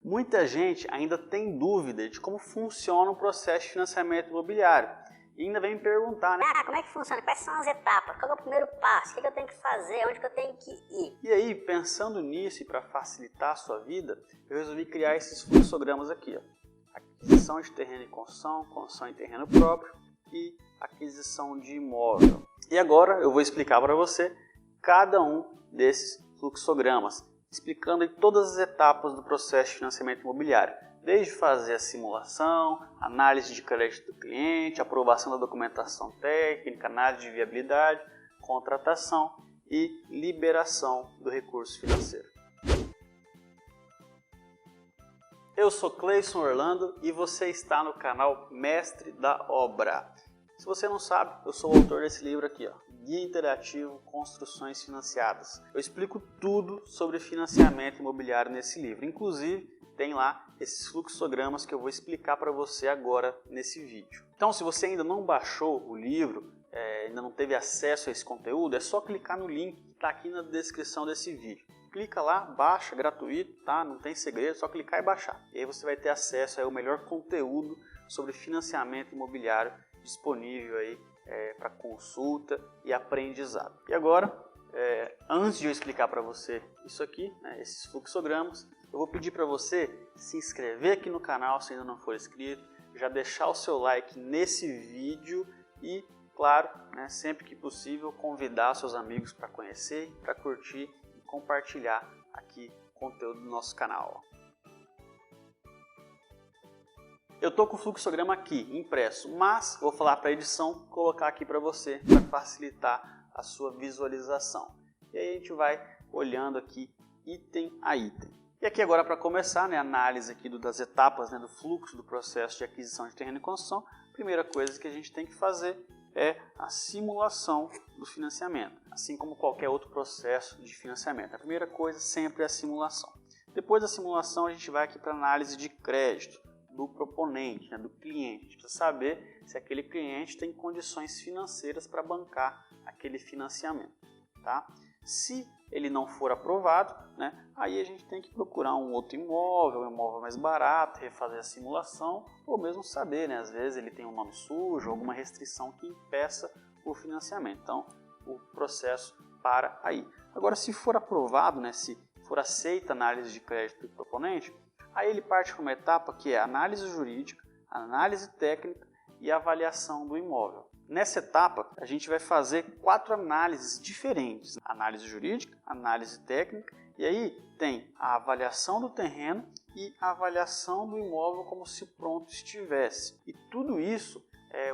Muita gente ainda tem dúvida de como funciona o processo de financiamento imobiliário e ainda vem me perguntar, né? Como é que funciona? Quais são as etapas? Qual é o primeiro passo? O que eu tenho que fazer? Onde que eu tenho que ir? E aí, pensando nisso e para facilitar a sua vida, eu resolvi criar esses fluxogramas aqui, ó. Aquisição de terreno em construção, construção em terreno próprio e aquisição de imóvel. E agora eu vou explicar para você cada um desses fluxogramas, explicando aí todas as etapas do processo de financiamento imobiliário, desde fazer a simulação, análise de crédito do cliente, aprovação da documentação técnica, análise de viabilidade, contratação e liberação do recurso financeiro. Eu sou Cleison Orlando e você está no canal Mestre da Obra. Se você não sabe, eu sou o autor desse livro aqui, ó, Guia Interativo Construções Financiadas. Eu explico tudo sobre financiamento imobiliário nesse livro, inclusive tem lá esses fluxogramas que eu vou explicar para você agora nesse vídeo. Então, se você ainda não baixou o livro, ainda não teve acesso a esse conteúdo, é só clicar no link que está aqui na descrição desse vídeo. Clica lá, baixa, gratuito, tá? Não tem segredo, só clicar e baixar. E aí você vai ter acesso ao melhor conteúdo sobre financiamento imobiliário disponível aí para consulta e aprendizado. E agora, antes de eu explicar para você isso aqui, né, esses fluxogramas, eu vou pedir para você se inscrever aqui no canal se ainda não for inscrito, já deixar o seu like nesse vídeo e, claro, né, sempre que possível, convidar seus amigos para conhecer, para curtir e compartilhar aqui o conteúdo do nosso canal. Eu estou com o fluxograma aqui impresso, mas vou falar para a edição colocar aqui para você, para facilitar a sua visualização. E aí a gente vai olhando aqui item a item. E aqui agora para começar, né, a análise aqui das etapas, né, do fluxo do processo de aquisição de terreno e construção, a primeira coisa que a gente tem que fazer é a simulação do financiamento, assim como qualquer outro processo de financiamento. A primeira coisa sempre é a simulação. Depois da simulação a gente vai aqui para a análise de crédito do proponente, né, do cliente. A gente precisa saber se aquele cliente tem condições financeiras para bancar aquele financiamento. Tá? Se ele não for aprovado, né, aí a gente tem que procurar um outro imóvel, um imóvel mais barato, refazer a simulação, ou mesmo saber, né, às vezes ele tem um nome sujo, alguma restrição que impeça o financiamento. Então, o processo para aí. Agora, se for aprovado, né, se for aceita a análise de crédito do proponente, aí ele parte para uma etapa que é a análise jurídica, a análise técnica e a avaliação do imóvel. Nessa etapa, a gente vai fazer 4 análises diferentes. Análise jurídica, análise técnica, e aí tem a avaliação do terreno e a avaliação do imóvel como se pronto estivesse. E tudo isso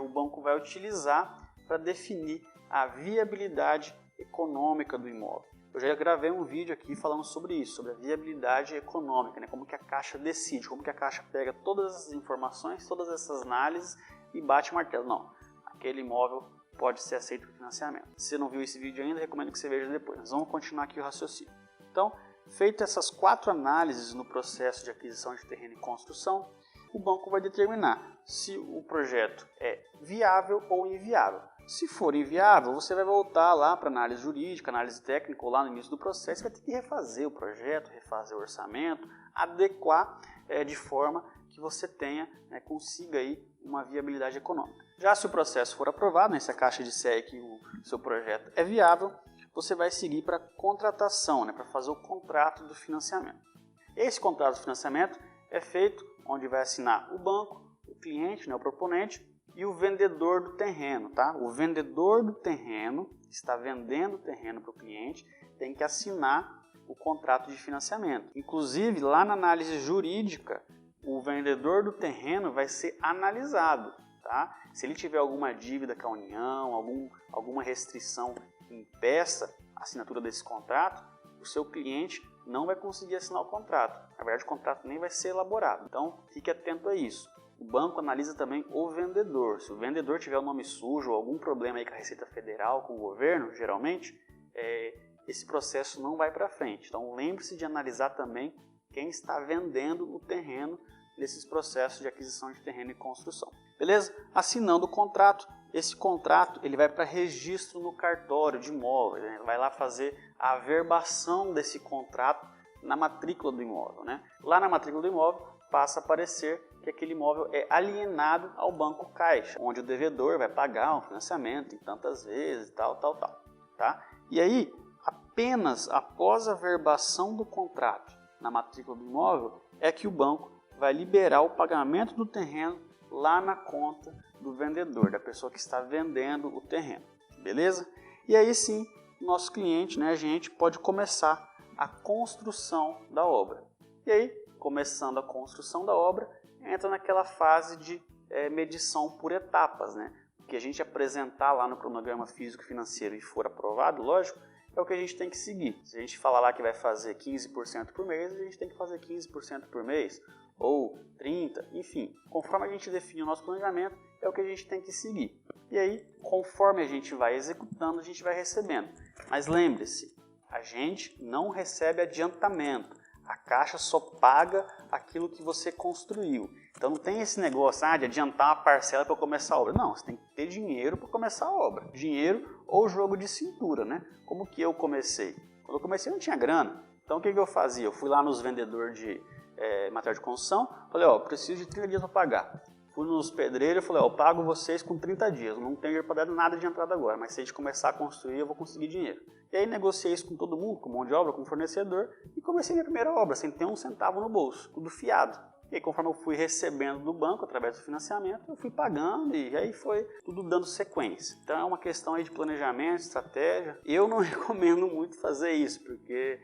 o banco vai utilizar para definir a viabilidade econômica do imóvel. Eu já gravei um vídeo aqui falando sobre isso, sobre a viabilidade econômica, né? Como que a Caixa decide, como que a Caixa pega todas as informações, todas essas análises e bate o martelo. Não, aquele imóvel pode ser aceito para financiamento. Se você não viu esse vídeo ainda, recomendo que você veja depois. Nós vamos continuar aqui o raciocínio. Então, feitas essas 4 análises no processo de aquisição de terreno e construção, o banco vai determinar se o projeto é viável ou inviável. Se for inviável, você vai voltar lá para análise jurídica, análise técnica, ou lá no início do processo, vai ter que refazer o projeto, refazer o orçamento, adequar de forma que você tenha, consiga aí uma viabilidade econômica. Já se o processo for aprovado, se a Caixa disser que o seu projeto é viável, você vai seguir para a contratação, para fazer o contrato do financiamento. Esse contrato de financiamento é feito onde vai assinar o banco, o cliente, o proponente, e o vendedor do terreno, tá? O vendedor do terreno está vendendo o terreno para o cliente, tem que assinar o contrato de financiamento. Inclusive, lá na análise jurídica, o vendedor do terreno vai ser analisado, tá? Se ele tiver alguma dívida com a União, alguma restrição que impeça a assinatura desse contrato, o seu cliente não vai conseguir assinar o contrato. Na verdade, o contrato nem vai ser elaborado. Então, fique atento a isso. O banco analisa também o vendedor. Se o vendedor tiver o nome sujo ou algum problema aí com a Receita Federal, com o governo, geralmente, esse processo não vai para frente. Então, lembre-se de analisar também quem está vendendo o terreno nesses processos de aquisição de terreno e construção. Beleza? Assinando o contrato, esse contrato ele vai para registro no cartório de imóveis. Né? Vai lá fazer a averbação desse contrato na matrícula do imóvel, né? Lá na matrícula do imóvel passa a aparecer que aquele imóvel é alienado ao Banco Caixa, onde o devedor vai pagar um financiamento em tantas vezes, tal, tá? E aí, apenas após a verbação do contrato na matrícula do imóvel, é que o banco vai liberar o pagamento do terreno lá na conta do vendedor, da pessoa que está vendendo o terreno, beleza? E aí sim, nosso cliente, né, a gente pode começar a construção da obra. E aí, começando a construção da obra, entra naquela fase de medição por etapas, né? O que a gente apresentar lá no cronograma físico-financeiro e for aprovado, lógico, é o que a gente tem que seguir. Se a gente falar lá que vai fazer 15% por mês, a gente tem que fazer 15% por mês, ou 30%, enfim. Conforme a gente define o nosso planejamento, é o que a gente tem que seguir. E aí, conforme a gente vai executando, a gente vai recebendo. Mas lembre-se, a gente não recebe adiantamento. A Caixa só paga aquilo que você construiu. Então não tem esse negócio de adiantar uma parcela para começar a obra. Não, você tem que ter dinheiro para começar a obra. Dinheiro ou jogo de cintura, né? Como que eu comecei? Quando eu comecei eu não tinha grana. Então o que eu fazia? Eu fui lá nos vendedores de material de construção, falei, preciso de 30 dias para pagar. Fui nos pedreiros e falei, eu pago vocês com 30 dias. Não tenho dinheiro para dar nada de entrada agora, mas se a gente começar a construir eu vou conseguir dinheiro. E aí negociei isso com todo mundo, com mão de obra, com fornecedor, e comecei minha primeira obra, sem ter um centavo no bolso, tudo fiado. E aí, conforme eu fui recebendo do banco, através do financiamento, eu fui pagando e aí foi tudo dando sequência. Então é uma questão aí de planejamento, estratégia. Eu não recomendo muito fazer isso, porque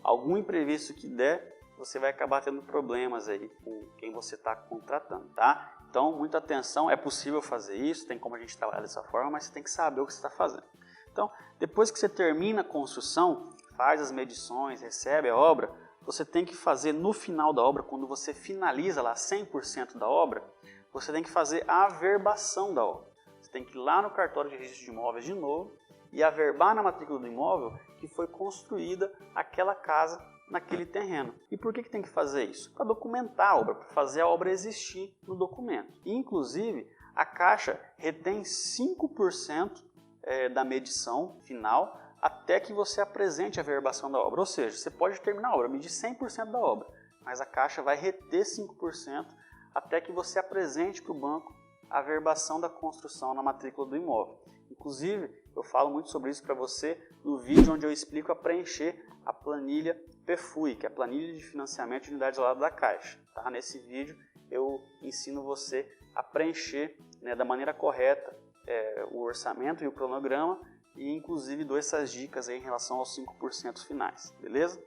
algum imprevisto que der, você vai acabar tendo problemas aí com quem você está contratando, tá? Então, muita atenção, é possível fazer isso, tem como a gente trabalhar dessa forma, mas você tem que saber o que você está fazendo. Então, depois que você termina a construção, faz as medições, recebe a obra, você tem que fazer no final da obra, quando você finaliza lá 100% da obra, você tem que fazer a averbação da obra. Você tem que ir lá no cartório de registro de imóveis de novo e averbar na matrícula do imóvel que foi construída aquela casa naquele terreno. E por que tem que fazer isso? Para documentar a obra, para fazer a obra existir no documento. E, inclusive, a Caixa retém 5% da medição final até que você apresente a verbação da obra. Ou seja, você pode terminar a obra, medir 100% da obra, mas a Caixa vai reter 5% até que você apresente para o banco a verbação da construção na matrícula do imóvel. Inclusive, eu falo muito sobre isso para você no vídeo onde eu explico a preencher a planilha PFUI, que é a planilha de financiamento de unidade isolada da Caixa. Tá? Nesse vídeo eu ensino você a preencher, né, da maneira correta o orçamento e o cronograma e inclusive dou essas dicas aí em relação aos 5% finais, beleza?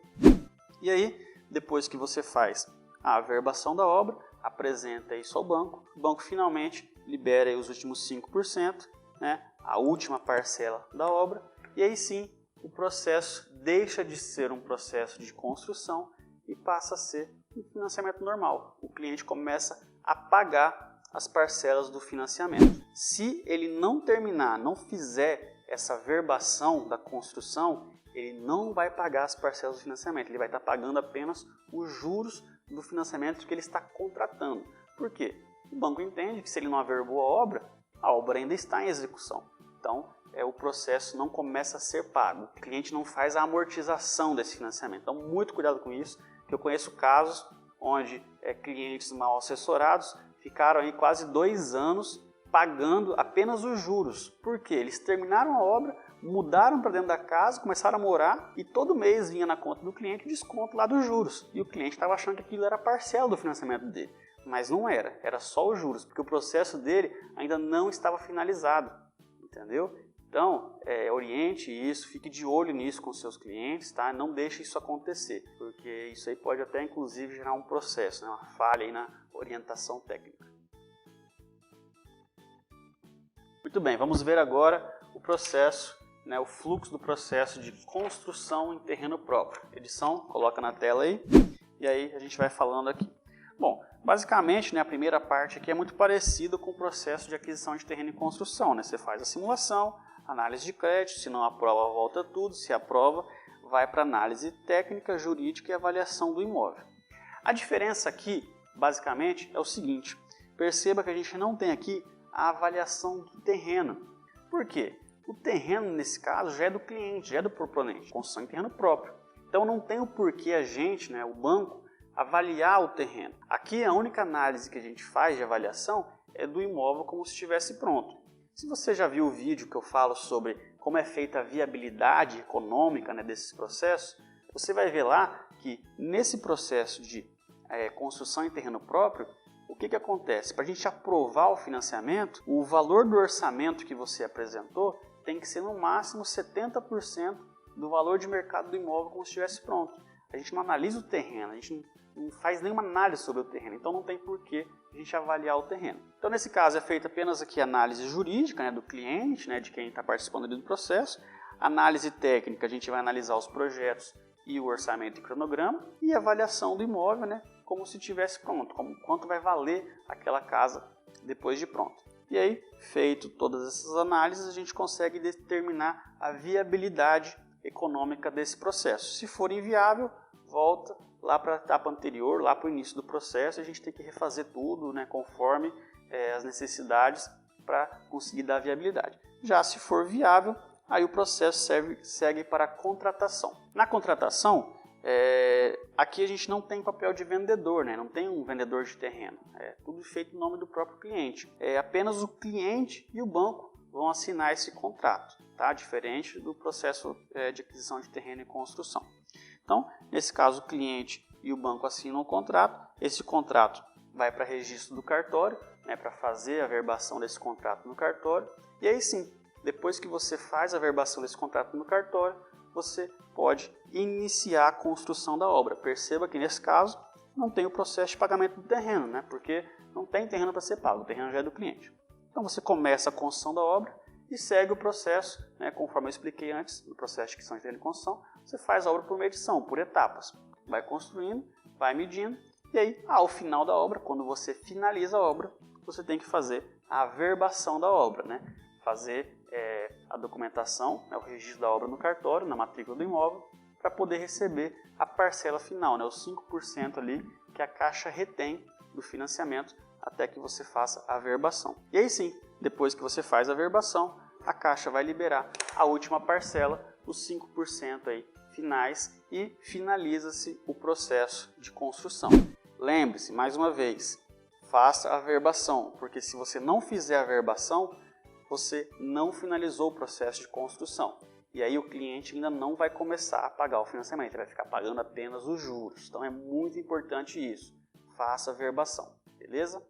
E aí, depois que você faz a averbação da obra, apresenta isso ao banco, o banco finalmente libera aí os últimos 5%, né, a última parcela da obra, e aí sim o processo deixa de ser um processo de construção e passa a ser um financiamento normal. O cliente começa a pagar as parcelas do financiamento. Se ele não terminar, não fizer essa verbação da construção, ele não vai pagar as parcelas do financiamento, ele vai estar pagando apenas os juros do financiamento que ele está contratando. Por quê? O banco entende que se ele não averbou a obra ainda está em execução. Então, o processo não começa a ser pago. O cliente não faz a amortização desse financiamento. Então, muito cuidado com isso, que eu conheço casos onde clientes mal assessorados ficaram aí quase 2 anos pagando apenas os juros. Por quê? Eles terminaram a obra, mudaram para dentro da casa, começaram a morar e todo mês vinha na conta do cliente desconto lá dos juros. E o cliente estava achando que aquilo era parcela do financiamento dele. Mas não era, era só os juros, porque o processo dele ainda não estava finalizado. Entendeu? Então, oriente isso, fique de olho nisso com seus clientes, tá? Não deixe isso acontecer, porque isso aí pode até inclusive gerar um processo, né? Uma falha aí na orientação técnica. Muito bem, vamos ver agora o processo, né? O fluxo do processo de construção em terreno próprio. Edição, coloca na tela aí, e aí a gente vai falando aqui. Bom, basicamente, né, a primeira parte aqui é muito parecida com o processo de aquisição de terreno em construção, né? Você faz a simulação, análise de crédito, se não aprova, volta tudo, se aprova, vai para análise técnica, jurídica e avaliação do imóvel. A diferença aqui, basicamente, é o seguinte, perceba que a gente não tem aqui a avaliação do terreno. Por quê? O terreno, nesse caso, já é do cliente, já é do proponente, construção em terreno próprio. Então não tem o porquê a gente, o banco, avaliar o terreno. Aqui a única análise que a gente faz de avaliação é do imóvel como se estivesse pronto. Se você já viu o vídeo que eu falo sobre como é feita a viabilidade econômica desses processos, você vai ver lá que nesse processo de construção em terreno próprio, o que acontece? Para a gente aprovar o financiamento, o valor do orçamento que você apresentou tem que ser no máximo 70% do valor de mercado do imóvel como se estivesse pronto. A gente não analisa o terreno, a gente não faz nenhuma análise sobre o terreno, então não tem porquê a gente avaliar o terreno. Então nesse caso é feita apenas aqui a análise jurídica do cliente, de quem está participando ali do processo. Análise técnica, a gente vai analisar os projetos e o orçamento e cronograma, e avaliação do imóvel, como se estivesse pronto, quanto vai valer aquela casa depois de pronto. E aí, feito todas essas análises, a gente consegue determinar a viabilidade econômica desse processo. Se for inviável, volta lá para a etapa anterior, lá para o início do processo, a gente tem que refazer tudo, conforme as necessidades para conseguir dar viabilidade. Já se for viável, aí o processo segue para a contratação. Na contratação, aqui a gente não tem papel de vendedor, não tem um vendedor de terreno. É tudo feito em nome do próprio cliente. Apenas o cliente e o banco vão assinar esse contrato, tá? Diferente do processo de aquisição de terreno e construção. Então, nesse caso, o cliente e o banco assinam o contrato. Esse contrato vai para registro do cartório, para fazer a verbação desse contrato no cartório. E aí sim, depois que você faz a verbação desse contrato no cartório, você pode iniciar a construção da obra. Perceba que nesse caso não tem o processo de pagamento do terreno, porque não tem terreno para ser pago, o terreno já é do cliente. Então você começa a construção da obra e segue o processo, conforme eu expliquei antes, no processo de aquisição de terreno e construção, você faz a obra por medição, por etapas. Vai construindo, vai medindo, e aí, ao final da obra, quando você finaliza a obra, você tem que fazer a verbação da obra, fazer a documentação, o registro da obra no cartório, na matrícula do imóvel, para poder receber a parcela final, os 5% ali que a Caixa retém do financiamento até que você faça a verbação. E aí sim, depois que você faz a verbação, a Caixa vai liberar a última parcela, os 5% aí finais, e finaliza-se o processo de construção. Lembre-se, mais uma vez, faça a verbação, porque se você não fizer a verbação, você não finalizou o processo de construção. E aí o cliente ainda não vai começar a pagar o financiamento, ele vai ficar pagando apenas os juros. Então é muito importante isso. Faça a verbação, beleza?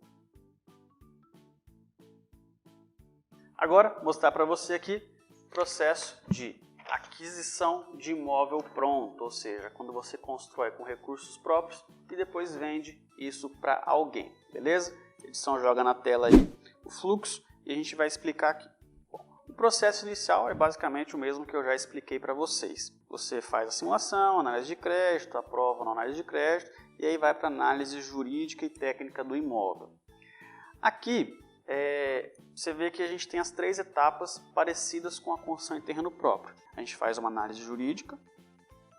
Agora, mostrar para você aqui o processo de aquisição de imóvel pronto, ou seja, quando você constrói com recursos próprios e depois vende isso para alguém, beleza? A edição joga na tela aí o fluxo e a gente vai explicar aqui. Bom, o processo inicial é basicamente o mesmo que eu já expliquei para vocês. Você faz a simulação, análise de crédito, aprova na análise de crédito e aí vai para a análise jurídica e técnica do imóvel. Aqui, você vê que a gente tem as 3 etapas parecidas com a construção em terreno próprio. A gente faz uma análise jurídica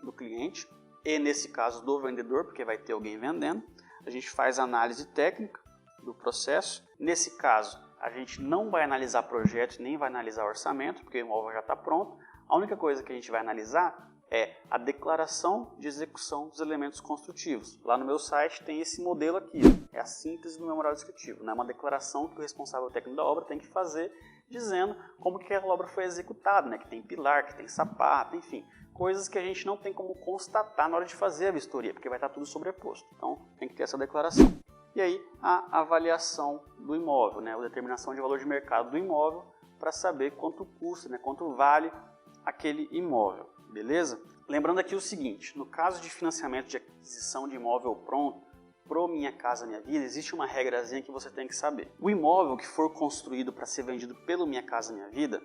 do cliente e, nesse caso, do vendedor, porque vai ter alguém vendendo. A gente faz a análise técnica do processo. Nesse caso, a gente não vai analisar projeto nem vai analisar orçamento, porque o imóvel já está pronto. A única coisa que a gente vai analisar é a declaração de execução dos elementos construtivos. Lá no meu site tem esse modelo aqui, é a síntese do memorial descritivo. É uma declaração que o responsável técnico da obra tem que fazer, dizendo como que a obra foi executada, que tem pilar, que tem sapato, enfim, coisas que a gente não tem como constatar na hora de fazer a vistoria, porque vai estar tudo sobreposto. Então tem que ter essa declaração. E aí a avaliação do imóvel, a determinação de valor de mercado do imóvel para saber quanto custa, quanto vale aquele imóvel. Beleza? Lembrando aqui o seguinte, no caso de financiamento de aquisição de imóvel pronto, pro Minha Casa Minha Vida, existe uma regrazinha que você tem que saber. O imóvel que for construído para ser vendido pelo Minha Casa Minha Vida,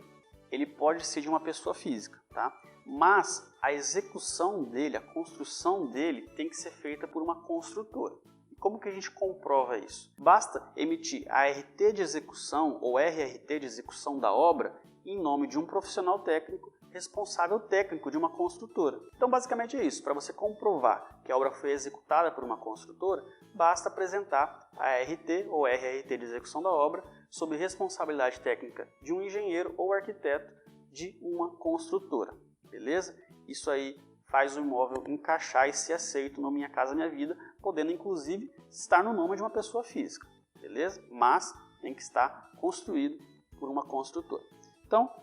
ele pode ser de uma pessoa física, tá? Mas a execução dele, a construção dele, tem que ser feita por uma construtora. E como que a gente comprova isso? Basta emitir a RT de execução ou RRT de execução da obra em nome de um profissional técnico responsável técnico de uma construtora. Então basicamente é isso, para você comprovar que a obra foi executada por uma construtora, basta apresentar a RT ou RRT de execução da obra sob responsabilidade técnica de um engenheiro ou arquiteto de uma construtora, beleza? Isso aí faz o imóvel encaixar e ser aceito no Minha Casa Minha Vida, podendo inclusive estar no nome de uma pessoa física, beleza? Mas tem que estar construído por uma construtora. Então,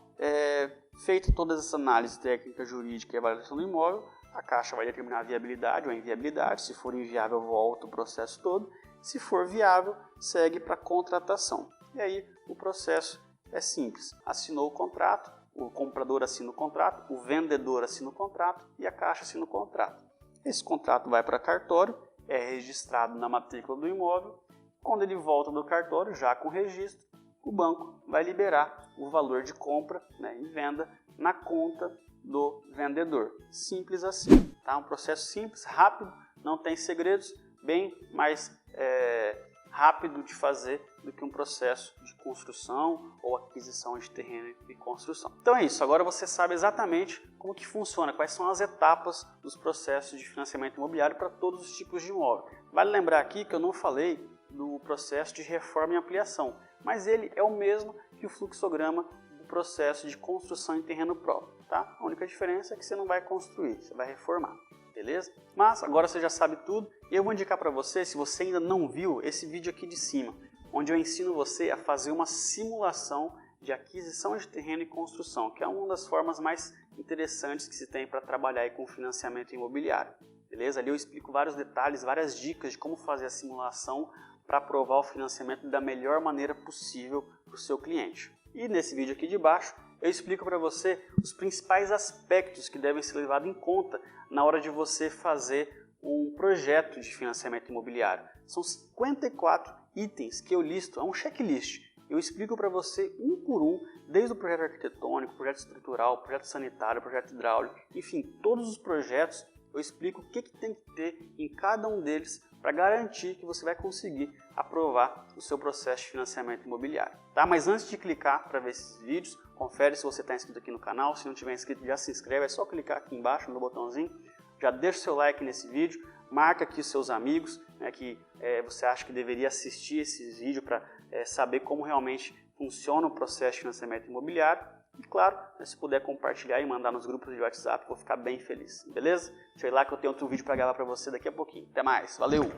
feita toda essa análise técnica, jurídica e avaliação do imóvel, a Caixa vai determinar a viabilidade ou a inviabilidade. Se for inviável, volta o processo todo. Se for viável, segue para a contratação. E aí o processo é simples. Assinou o contrato, o comprador assina o contrato, o vendedor assina o contrato e a Caixa assina o contrato. Esse contrato vai para cartório, é registrado na matrícula do imóvel. Quando ele volta do cartório, já com registro, o banco vai liberar o valor de compra, né, e venda na conta do vendedor. Simples assim, tá? Um processo simples, rápido, não tem segredos, bem mais rápido de fazer do que um processo de construção ou aquisição de terreno e construção. Então é isso, agora você sabe exatamente como que funciona, quais são as etapas dos processos de financiamento imobiliário para todos os tipos de imóvel. Vale lembrar aqui que eu não falei do processo de reforma e ampliação, mas ele é o mesmo que o fluxograma do processo de construção em terreno próprio, tá? A única diferença é que você não vai construir, você vai reformar, beleza? Mas agora você já sabe tudo e eu vou indicar para você, se você ainda não viu, esse vídeo aqui de cima, onde eu ensino você a fazer uma simulação de aquisição de terreno e construção, que é uma das formas mais interessantes que se tem para trabalhar aí com financiamento imobiliário, beleza? Ali eu explico vários detalhes, várias dicas de como fazer a simulação para aprovar o financiamento da melhor maneira possível para o seu cliente. E nesse vídeo aqui de baixo eu explico para você os principais aspectos que devem ser levados em conta na hora de você fazer um projeto de financiamento imobiliário. São 54 itens que eu listo, é um checklist. Eu explico para você um por um, desde o projeto arquitetônico, projeto estrutural, projeto sanitário, projeto hidráulico, enfim, todos os projetos eu explico o que tem que ter em cada um deles para garantir que você vai conseguir aprovar o seu processo de financiamento imobiliário. Tá? Mas antes de clicar para ver esses vídeos, confere se você está inscrito aqui no canal. Se não tiver inscrito, já se inscreve, é só clicar aqui embaixo no botãozinho. Já deixa o seu like nesse vídeo, marca aqui os seus amigos, né, que você acha que deveria assistir esse vídeo para saber como realmente funciona o processo de financiamento imobiliário. E claro, se puder compartilhar e mandar nos grupos de WhatsApp, vou ficar bem feliz, beleza? Deixa eu ir lá que eu tenho outro vídeo para gravar para você daqui a pouquinho. Até mais, valeu!